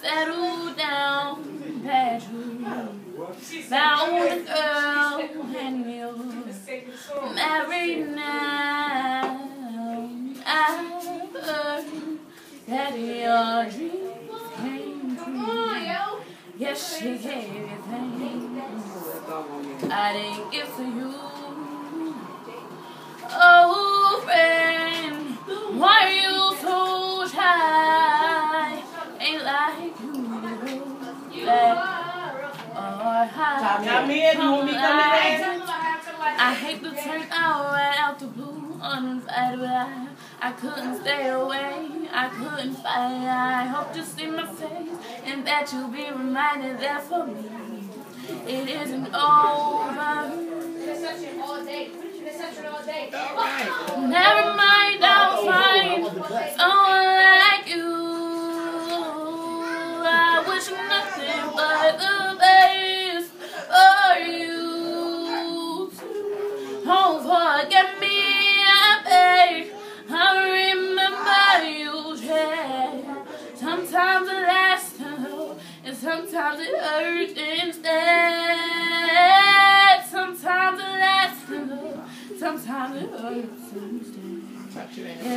settle down, that you found a girl and you're married now. I've heard that your dreams came true. Yes, she gave you things I didn't give to you. Oh, friend, why are you so shy? Ain't like you back or high. Tamira, you want me coming back? I hate to turn out right out the blue, uninvited, but I couldn't stay away. I couldn't fight. I hope to see my face and that you'll be reminded that for me it isn't over. Never mind, I'll find someone like you. I wish nothing but the best for you. Don't forget me, I beg. I remember you, yeah. Sometimes it lasts and sometimes it hurts instead. Sometimes it lasts sometimes it hurts instead. Yeah.